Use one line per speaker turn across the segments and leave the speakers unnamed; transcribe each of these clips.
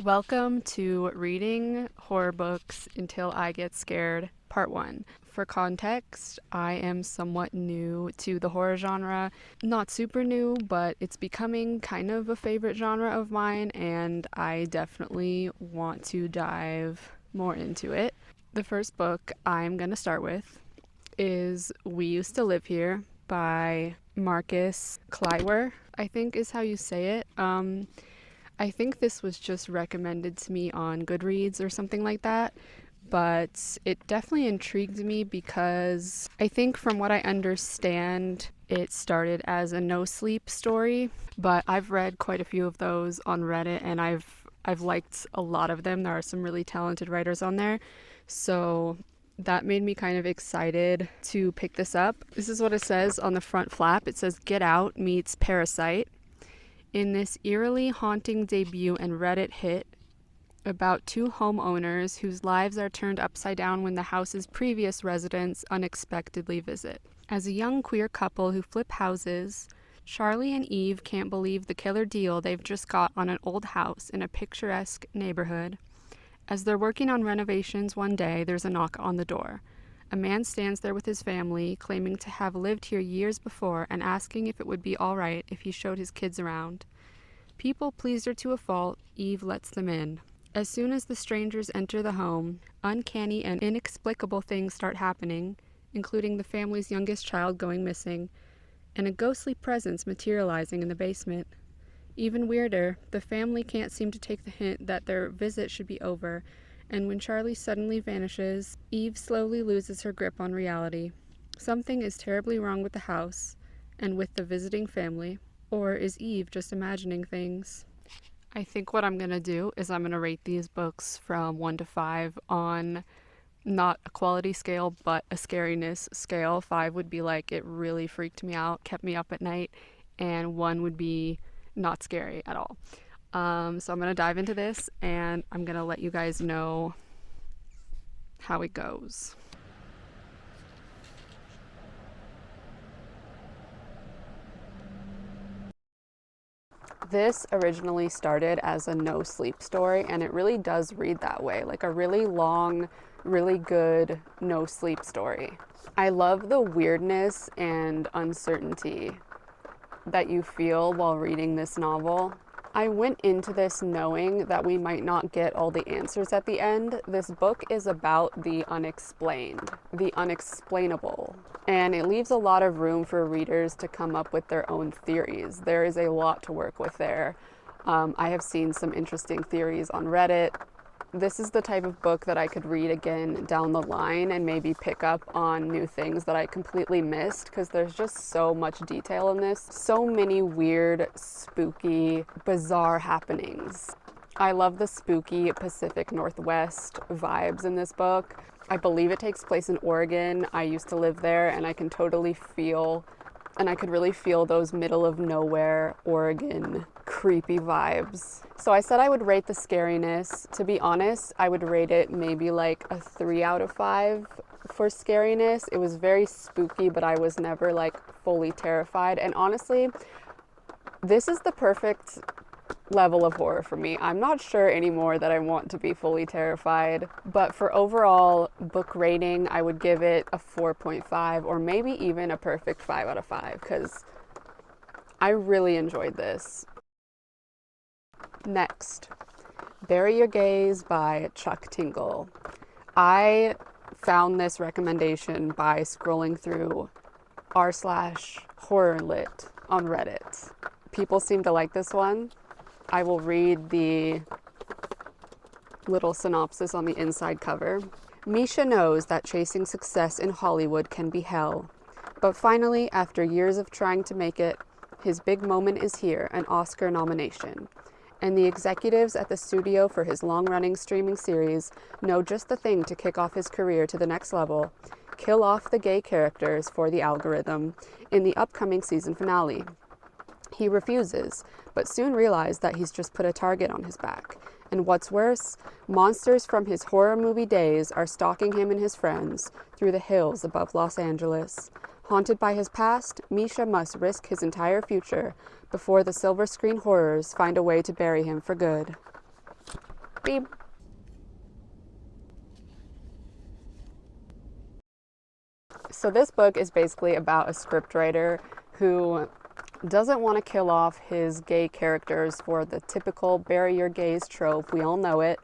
Welcome to Reading Horror Books Until I Get Scared, Part 1. For context, I am somewhat new to the horror genre. Not super new, but it's becoming kind of a favorite genre of mine, and I definitely want to dive more into it. The first book I'm going to start with is We Used to Live Here by Marcus Kleiwer, I think is how you say it. I think this was just recommended to me on Goodreads or something like that, but it definitely intrigued me because I think from what I understand, it started as a no sleep story, but I've read quite a few of those on Reddit and I've liked a lot of them. There are some really talented writers on there. So that made me kind of excited to pick this up. This is what it says on the front flap. It says Get Out meets Parasite. In this eerily haunting debut and Reddit hit about two homeowners whose lives are turned upside down when the house's previous residents unexpectedly visit. As a young queer couple who flip houses, Charlie and Eve can't believe the killer deal they've just got on an old house in a picturesque neighborhood. As they're working on renovations one day, there's a knock on the door. A man stands there with his family, claiming to have lived here years before and asking if it would be all right if he showed his kids around. People pleased her to a fault, Eve lets them in. As soon as the strangers enter the home, uncanny and inexplicable things start happening, including the family's youngest child going missing, and a ghostly presence materializing in the basement. Even weirder, the family can't seem to take the hint that their visit should be over, and when Charlie suddenly vanishes, Eve slowly loses her grip on reality. Something is terribly wrong with the house, and with the visiting family. Or is Eve just imagining things? I think what I'm going to do is I'm going to rate these books from 1 to 5 on not a quality scale, but a scariness scale. 5 would be like it really freaked me out, kept me up at night, and 1 would be not scary at all. So I'm going to dive into this and I'm going to let you guys know how it goes. This originally started as a no sleep story, and it really does read that way, like a really long, really good no sleep story. I love the weirdness and uncertainty that you feel while reading this novel. I went into this knowing that we might not get all the answers at the end. This book is about the unexplained, the unexplainable, and it leaves a lot of room for readers to come up with their own theories. There is a lot to work with there. I have seen some interesting theories on Reddit. This is the type of book that I could read again down the line and maybe pick up on new things that I completely missed, because there's just so much detail in this. So many weird, spooky, bizarre happenings. I love the spooky Pacific Northwest vibes in this book. I believe it takes place in Oregon. I used to live there, and I can totally feel, and I could really feel those middle of nowhere Oregon creepy vibes. So I said I would rate the scariness. To be honest, I would rate it maybe like a 3 out of 5 for scariness. It was very spooky, but I was never like fully terrified. And honestly, this is the perfect level of horror for me. I'm not sure anymore that I want to be fully terrified, but for overall book rating, I would give it a 4.5 or maybe even a perfect 5 out of 5 because I really enjoyed this. Next, Bury Your Gaze by Chuck Tingle. I found this recommendation by scrolling through r/horrorlit on Reddit. People seem to like this one. I will read the little synopsis on the inside cover. Misha knows that chasing success in Hollywood can be hell. But finally, after years of trying to make it, his big moment is here, an Oscar nomination. And the executives at the studio for his long-running streaming series know just the thing to kick off his career to the next level: kill off the gay characters for the algorithm in the upcoming season finale. He refuses, but soon realizes that he's just put a target on his back. And what's worse, monsters from his horror movie days are stalking him and his friends through the hills above Los Angeles. Haunted by his past, Misha must risk his entire future before the silver screen horrors find a way to bury him for good. Beep. So this book is basically about a scriptwriter who doesn't want to kill off his gay characters for the typical bury your gays trope. We all know it.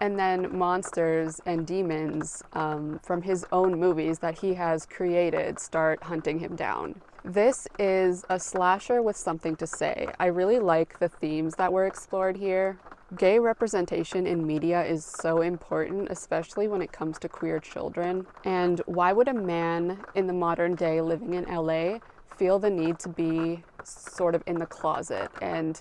And then monsters and demons from his own movies that he has created start hunting him down. This is a slasher with something to say. I really like the themes that were explored here. Gay representation in media is so important, especially when it comes to queer children. And why would a man in the modern day living in LA feel the need to be sort of in the closet? And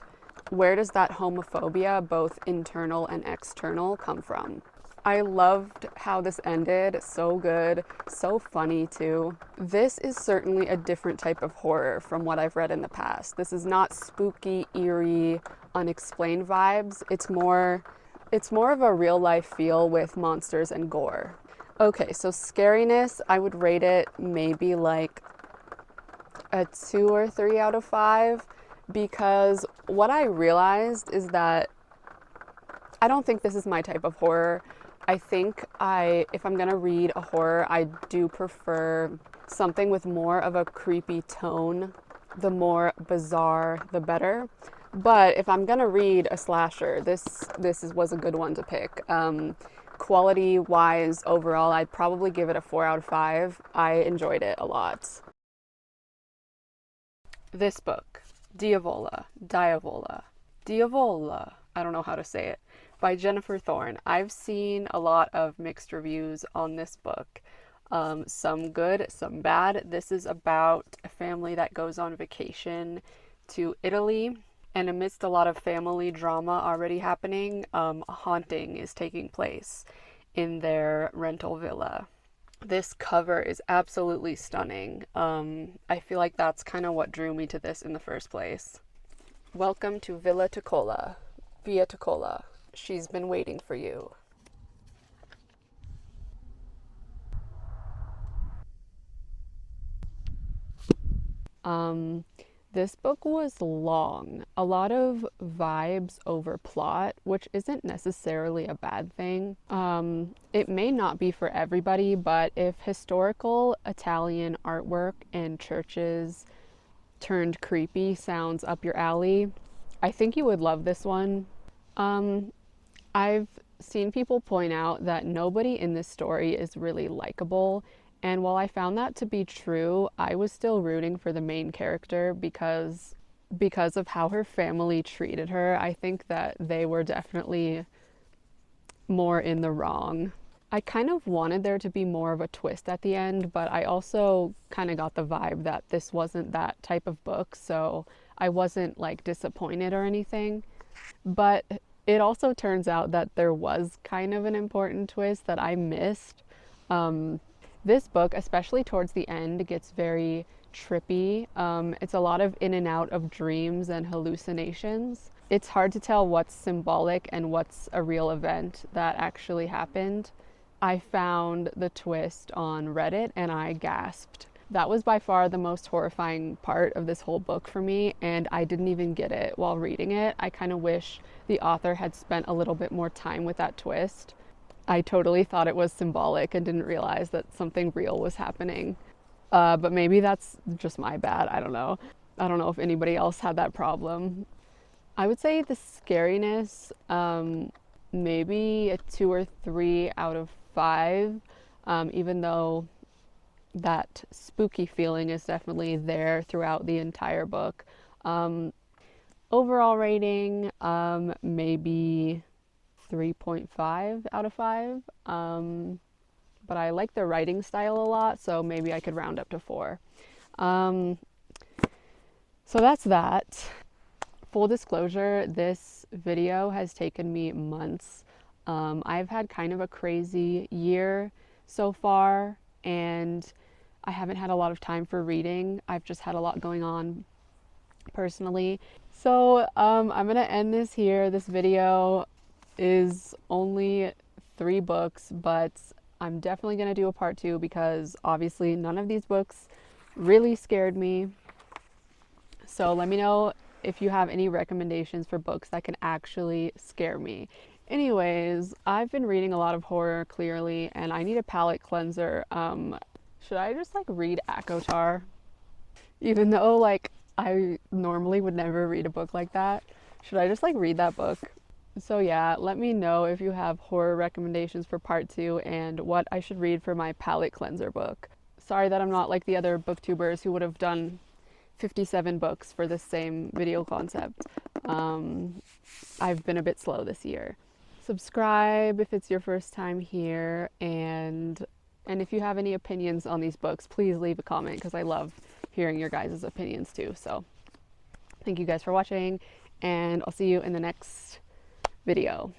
where does that homophobia, both internal and external, come from? I loved how this ended. So good, so funny too. This is certainly a different type of horror from what I've read in the past. This is not spooky, eerie, unexplained vibes. It's more of a real life feel with monsters and gore. Okay, so scariness, I would rate it maybe like a 2 or 3 out of 5, because what I realized is that I don't think this is my type of horror. I think if I'm gonna read a horror, I do prefer something with more of a creepy tone. The more bizarre, the better. But if I'm gonna read a slasher, this was a good one to pick. Quality wise, overall, I'd probably give it a 4 out of 5. I enjoyed it a lot. This book, Diavola, I don't know how to say it, by Jennifer Thorne. I've seen a lot of mixed reviews on this book. Some good, some bad. This is about a family that goes on vacation to Italy, and amidst a lot of family drama already happening, a haunting is taking place in their rental villa. This cover is absolutely stunning. I feel like that's kind of what drew me to this in the first place. Welcome to Villa Tocola. Via Tocola. She's been waiting for you. This book was long. A lot of vibes over plot, which isn't necessarily a bad thing. It may not be for everybody, but if historical Italian artwork and churches turned creepy sounds up your alley, I think you would love this one. I've seen people point out that nobody in this story is really likable, and while I found that to be true, I was still rooting for the main character because of how her family treated her. I think that they were definitely more in the wrong. I kind of wanted there to be more of a twist at the end, but I also kind of got the vibe that this wasn't that type of book, so I wasn't like disappointed or anything. But it also turns out that there was kind of an important twist that I missed. This book, especially towards the end, gets very trippy. It's a lot of in and out of dreams and hallucinations. It's hard to tell what's symbolic and what's a real event that actually happened. I found the twist on Reddit and I gasped. That was by far the most horrifying part of this whole book for me, and I didn't even get it while reading it. I kind of wish the author had spent a little bit more time with that twist. I totally thought it was symbolic and didn't realize that something real was happening. But maybe that's just my bad. I don't know. I don't know if anybody else had that problem. I would say the scariness, maybe a 2 or 3 out of 5, even though that spooky feeling is definitely there throughout the entire book. Overall rating, maybe 3.5 out of 5. But I like the writing style a lot, so maybe I could round up to 4. So that's that. Full disclosure, this video has taken me months. I've had kind of a crazy year so far, and I haven't had a lot of time for reading. I've just had a lot going on personally. So I'm gonna end this here. This video is only 3 books, but I'm definitely gonna do a part 2 because obviously none of these books really scared me. So let me know if you have any recommendations for books that can actually scare me. Anyways, I've been reading a lot of horror clearly, and I need a palate cleanser. Should I just like read Akotar? Even though like I normally would never read a book like that. Should I just like read that book? So yeah, let me know if you have horror recommendations for part 2 and what I should read for my palate cleanser book. Sorry that I'm not like the other booktubers who would have done 57 books for the same video concept. I've been a bit slow this year. Subscribe if it's your first time here, and if you have any opinions on these books, please leave a comment because I love hearing your guys' opinions too. So thank you guys for watching, and I'll see you in the next video.